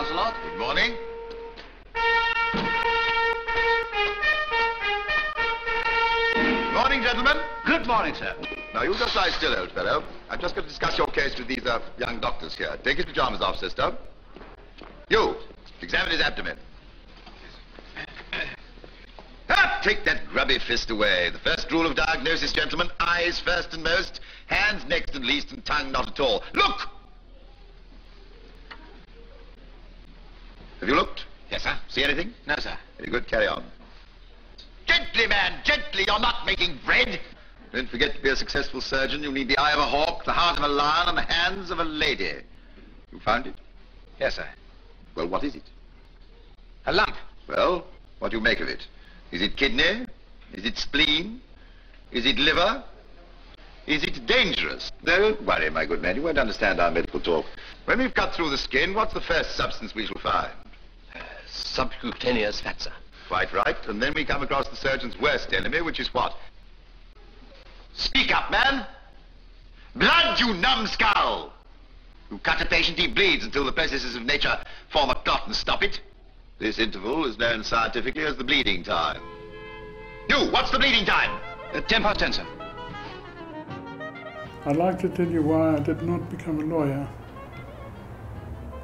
Lancelot. Good morning. Morning, gentlemen. Good morning, sir. Now, you just lie still, old fellow. I've just got to discuss your case with these young doctors here. Take his pajamas off, sister. You, examine his abdomen. Take that grubby fist away. The first rule of diagnosis, gentlemen, eyes first and most, hands next and least, and tongue not at all. Look! Have you looked? Yes, sir. See anything? No, sir. Very good, carry on. Gently, man, gently, you're not making bread. Don't forget to be a successful surgeon. You need the eye of a hawk, the heart of a lion, and the hands of a lady. You found it? Yes, sir. Well, what is it? A lump. Well, what do you make of it? Is it kidney? Is it spleen? Is it liver? Is it dangerous? Don't worry, my good man. You won't understand our medical talk. When we've cut through the skin, what's the first substance we shall find? Subcutaneous fat, sir. Quite right. And then we come across the surgeon's worst enemy, which is what? Speak up, man! Blood, you numbskull! You cut a patient, he bleeds until the processes of nature form a clot and stop it. This interval is known scientifically as the bleeding time. You, what's the bleeding time? 10 past 10, sir. I'd like to tell you why I did not become a lawyer.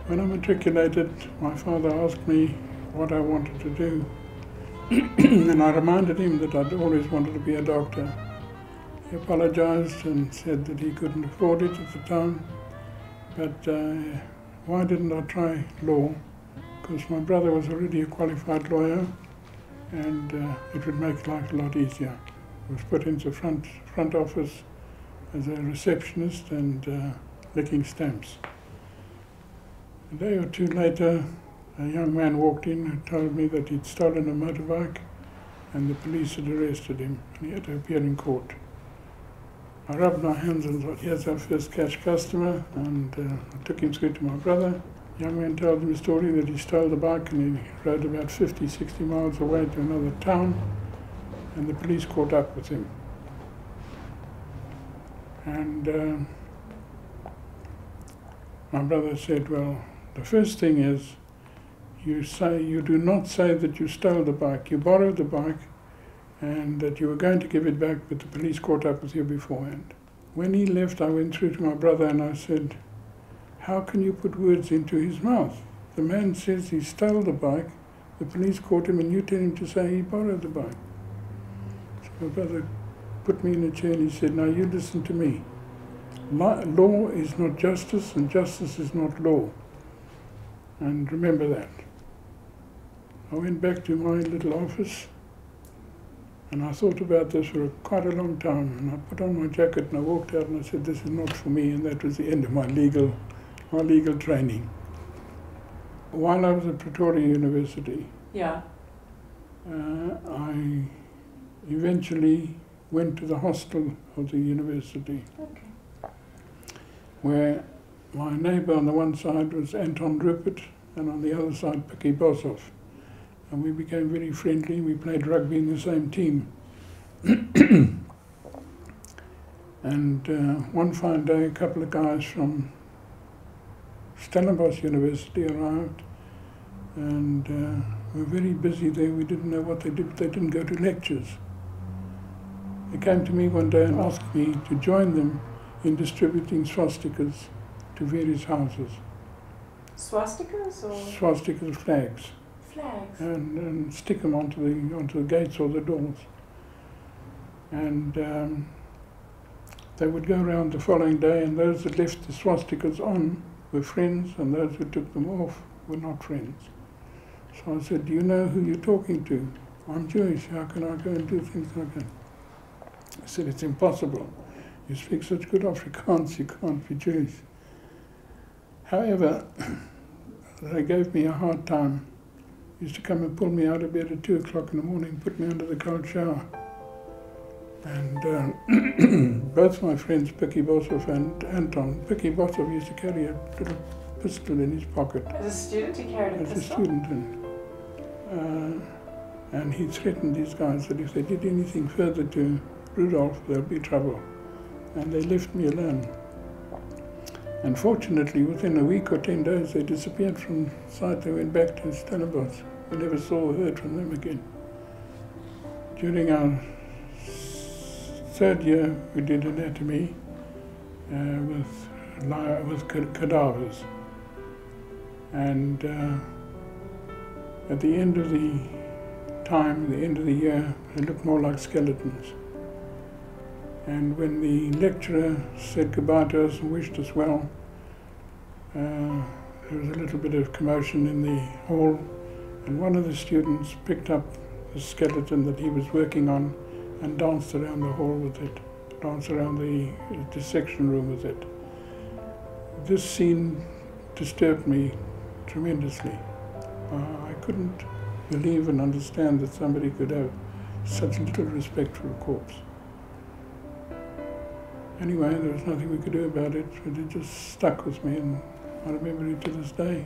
When I matriculated, my father asked me what I wanted to do. And I reminded him that I'd always wanted to be a doctor. He apologized and said that he couldn't afford it at the time. But why didn't I try law? Because my brother was already a qualified lawyer, and it would make life a lot easier. I was put into front office as a receptionist and licking stamps. A day or two later, a young man walked in and told me that he'd stolen a motorbike and the police had arrested him and he had to appear in court. I rubbed my hands and thought, here's our first cash customer, and I took him through to my brother. The young man told him a story that he stole the bike and he rode about 50, 60 miles away to another town, and the police caught up with him. And my brother said, well, the first thing is you do not say that you stole the bike. You borrowed the bike and that you were going to give it back, but the police caught up with you beforehand. When he left, I went through to my brother and I said, how can you put words into his mouth? The man says he stole the bike, the police caught him, and you tell him to say he borrowed the bike. So my brother put me in a chair and he said, now you listen to me. Law is not justice and justice is not law. And remember that. I went back to my little office and I thought about this for quite a long time, and I put on my jacket and I walked out and I said, this is not for me, and that was the end of my legal training. While I was at Pretoria University, yeah, I eventually went to the hostel of the university, okay, where my neighbour on the one side was Anton Rupert and on the other side Picky Boshoff. And we became very friendly. We played rugby in the same team. And one fine day, a couple of guys from Stellenbosch University arrived, and we were very busy there. We didn't know what they did, but they didn't go to lectures. They came to me one day and asked me to join them in distributing swastikas to various houses. Swastikas or? Swastikas, flags. Flags. And stick them onto the gates or the doors. And they would go around the following day, and those that left the swastikas on were friends, and those who took them off were not friends. So I said, do you know who you're talking to? I'm Jewish, how can I go and do things like that? I said, it's impossible. You speak such good Afrikaans, you can't be Jewish. However, they gave me a hard time. Used to come and pull me out of bed at 2 o'clock in the morning, put me under the cold shower. And both my friends, Picky Boshoff and Anton, Picky Boshoff used to carry a little pistol in his pocket. As a student, he carried a pistol? As a student. And he threatened these guys that if they did anything further to Rudolph, there'll be trouble. And they left me alone. Unfortunately, within a week or 10 days, they disappeared from sight. They went back to Stellenbosch. We never saw or heard from them again. During our third year, we did anatomy with cadavers. And at the end of the time, the end of the year, they looked more like skeletons. And when the lecturer said goodbye to us and wished us well, there was a little bit of commotion in the hall, and one of the students picked up the skeleton that he was working on and danced around the hall with it, danced around the dissection room with it. This scene disturbed me tremendously. I couldn't believe and understand that somebody could have such little respect for a corpse. Anyway, there was nothing we could do about it, but it just stuck with me, and I remember it to this day.